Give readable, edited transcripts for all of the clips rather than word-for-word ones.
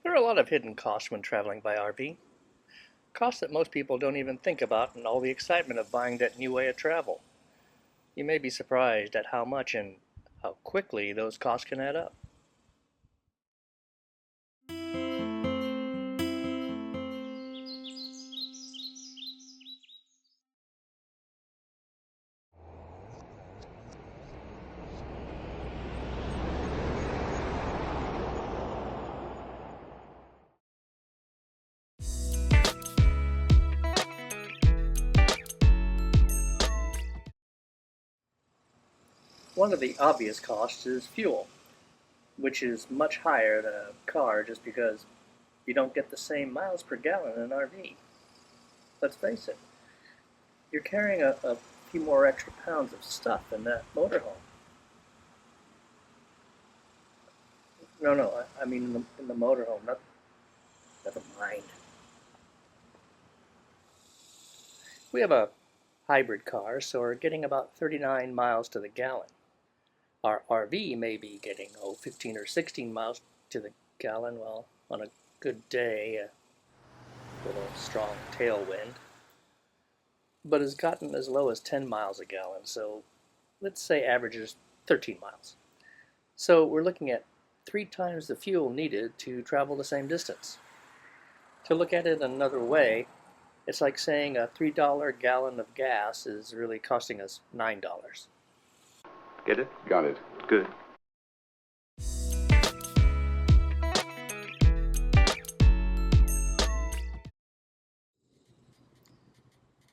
There are a lot of hidden costs when traveling by RV. Costs that most people don't even think about in all the excitement of buying that new way of travel. You may be surprised at how much and how quickly those costs can add up. One of the obvious costs is fuel, which is much higher than a car just because you don't get the same miles per gallon in an RV. Let's face it, you're carrying a few more extra pounds of stuff in that motorhome. No, I mean in the motorhome, never mind. We have a hybrid car, so we're getting about 39 miles to the gallon. Our RV may be getting, 15 or 16 miles to the gallon, well, on a good day, with a strong tailwind, but has gotten as low as 10 miles a gallon, so let's say averages 13 miles. So we're looking at 3 times the fuel needed to travel the same distance. To look at it another way, it's like saying a $3 gallon of gas is really costing us $9. Get it? Got it. Good.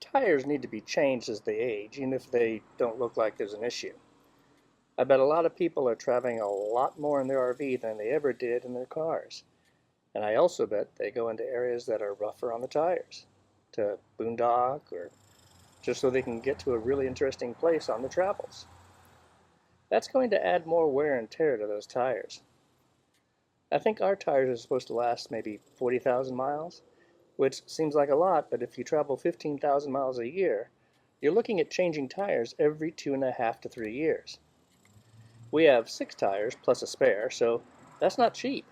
Tires need to be changed as they age, even if they don't look like there's an issue. I bet a lot of people are traveling a lot more in their RV than they ever did in their cars. And I also bet they go into areas that are rougher on the tires, to boondock, or just so they can get to a really interesting place on the travels. That's going to add more wear and tear to those tires. I think our tires are supposed to last maybe 40,000 miles, which seems like a lot, but if you travel 15,000 miles a year, you're looking at changing tires every 2.5 to 3 years. We have 6 tires plus a spare, so that's not cheap.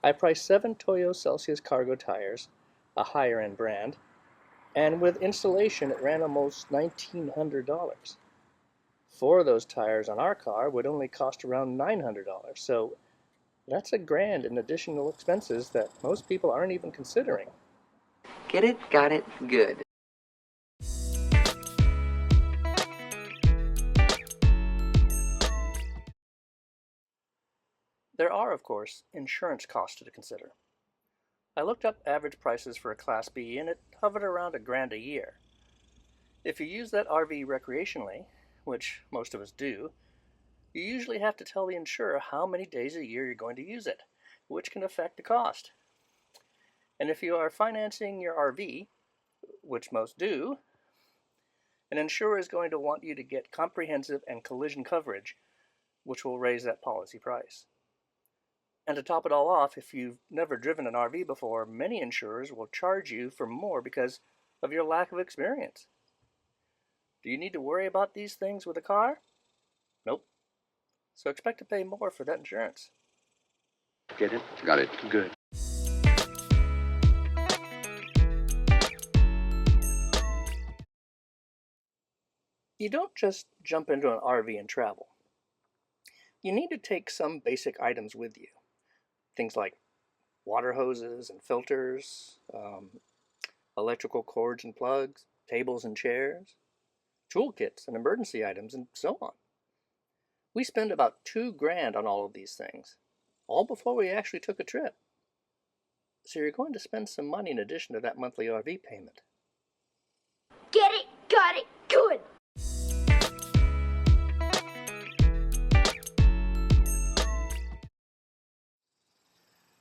I priced 7 Toyo Celsius cargo tires, a higher end brand, and with installation it ran almost $1,900. 4 of those tires on our car would only cost around $900, so that's $1,000 in additional expenses that most people aren't even considering. Get it? Got it? Good. There are, of course, insurance costs to consider. I looked up average prices for a Class B and it hovered around $1,000 a year. If you use that RV recreationally, which most of us do, you usually have to tell the insurer how many days a year you're going to use it, which can affect the cost. And if you are financing your RV, which most do, an insurer is going to want you to get comprehensive and collision coverage, which will raise that policy price. And to top it all off, if you've never driven an RV before, many insurers will charge you for more because of your lack of experience. Do you need to worry about these things with a car? Nope. So expect to pay more for that insurance. Get it? Got it. Good. You don't just jump into an RV and travel. You need to take some basic items with you. Things like water hoses and filters, electrical cords and plugs, tables and chairs, toolkits and emergency items, and so on. We spend about $2,000 on all of these things, all before we actually took a trip. So you're going to spend some money in addition to that monthly RV payment. Get it? Got it? Good!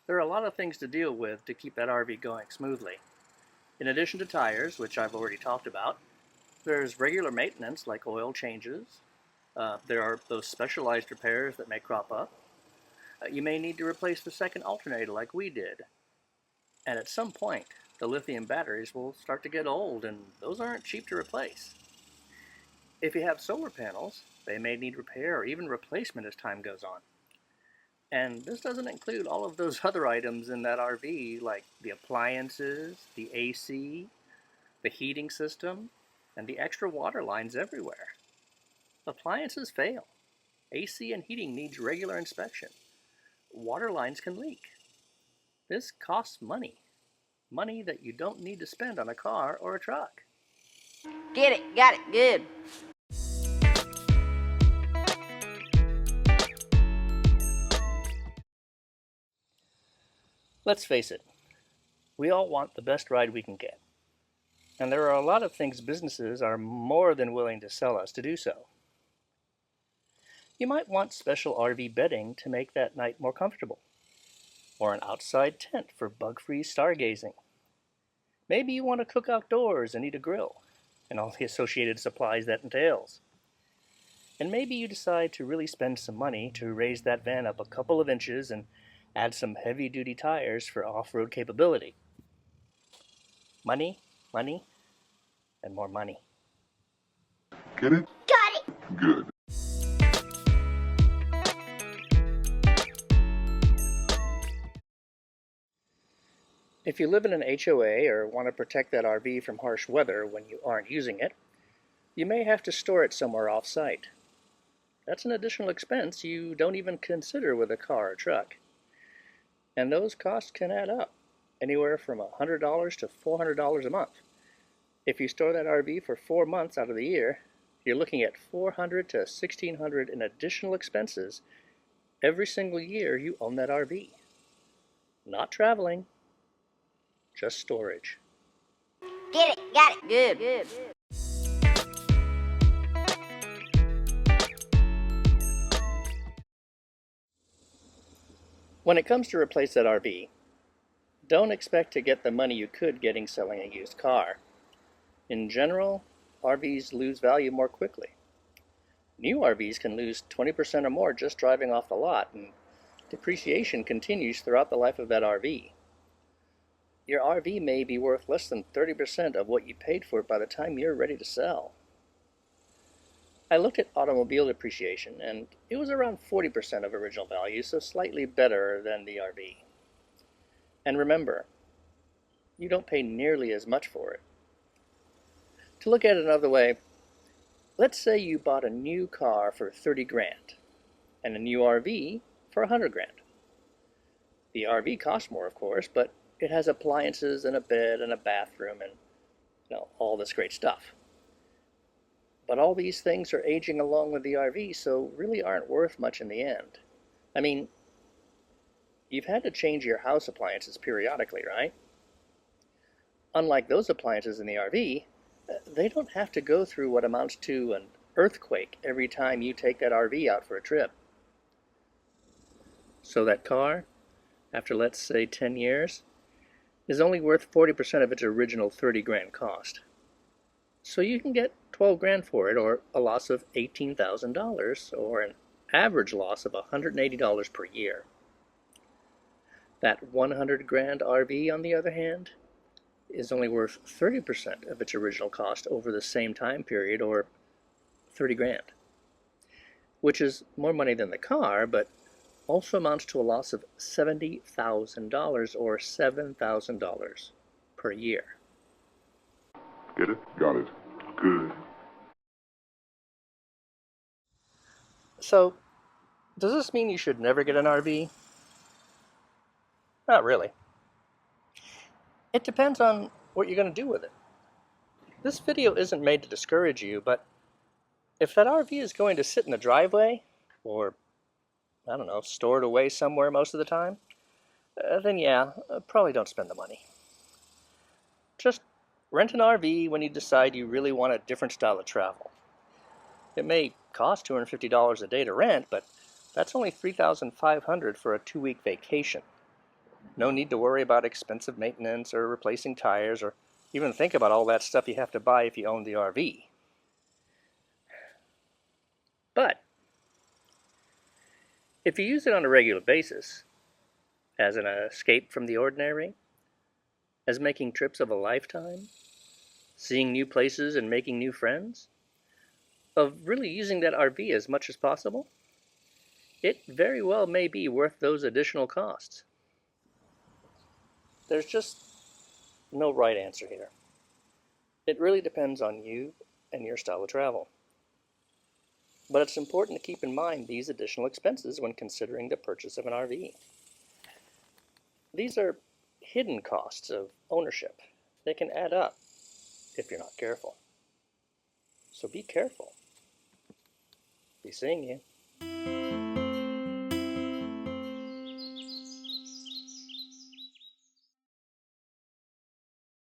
There are a lot of things to deal with to keep that RV going smoothly. In addition to tires, which I've already talked about, there's regular maintenance like oil changes. There are those specialized repairs that may crop up. You may need to replace the second alternator like we did. And at some point, the lithium batteries will start to get old, and those aren't cheap to replace. If you have solar panels, they may need repair or even replacement as time goes on. And this doesn't include all of those other items in that RV, like the appliances, the AC, the heating system, and the extra water lines everywhere. Appliances fail. AC and heating needs regular inspection. Water lines can leak. This costs money. Money that you don't need to spend on a car or a truck. Get it, got it, good. Let's face it, we all want the best ride we can get. And there are a lot of things businesses are more than willing to sell us to do so. You might want special RV bedding to make that night more comfortable, or an outside tent for bug-free stargazing. Maybe you want to cook outdoors and eat a grill, and all the associated supplies that entails. And maybe you decide to really spend some money to raise that van up a couple of inches and add some heavy-duty tires for off-road capability. Money, money, and more money. Get it? Got it. Good. If you live in an HOA or want to protect that RV from harsh weather when you aren't using it, you may have to store it somewhere off-site. That's an additional expense you don't even consider with a car or truck. And those costs can add up, anywhere from $100 to $400 a month. If you store that RV for 4 months out of the year, you're looking at $400 to $1,600 in additional expenses every single year you own that RV. Not traveling, just storage. Get it, got it, good. When it comes to replace that RV, don't expect to get the money you could getting selling a used car. In general, RVs lose value more quickly. New RVs can lose 20% or more just driving off the lot, and depreciation continues throughout the life of that RV. Your RV may be worth less than 30% of what you paid for it by the time you're ready to sell. I looked at automobile depreciation, and it was around 40% of original value, so slightly better than the RV. And remember, you don't pay nearly as much for it. To look at it another way, let's say you bought a new car for 30 grand and a new RV for 100 grand. The RV costs more, of course, but it has appliances and a bed and a bathroom and all this great stuff. But all these things are aging along with the RV, so really aren't worth much in the end. I mean, you've had to change your house appliances periodically, right? Unlike those appliances in the RV, they don't have to go through what amounts to an earthquake every time you take that RV out for a trip. So that car, after let's say 10 years, is only worth 40% of its original 30 grand cost. So you can get 12 grand for it, or a loss of $18,000, or an average loss of $180 per year. That 100 grand RV, on the other hand, is only worth 30% of its original cost over the same time period, or 30 grand. Which is more money than the car, but also amounts to a loss of $70,000 or $7,000 per year. Get it? Got it. Good. So, does this mean you should never get an RV? Not really. It depends on what you're going to do with it. This video isn't made to discourage you, but if that RV is going to sit in the driveway, or, stored away somewhere most of the time, then yeah, probably don't spend the money. Just rent an RV when you decide you really want a different style of travel. It may cost $250 a day to rent, but that's only $3,500 for a 2-week vacation. No need to worry about expensive maintenance or replacing tires, or even think about all that stuff you have to buy if you own the RV. But if you use it on a regular basis, as an escape from the ordinary, as making trips of a lifetime, seeing new places and making new friends, of really using that RV as much as possible, it very well may be worth those additional costs. There's just no right answer here. It really depends on you and your style of travel. But it's important to keep in mind these additional expenses when considering the purchase of an RV. These are hidden costs of ownership. They can add up if you're not careful. So be careful. Be seeing you.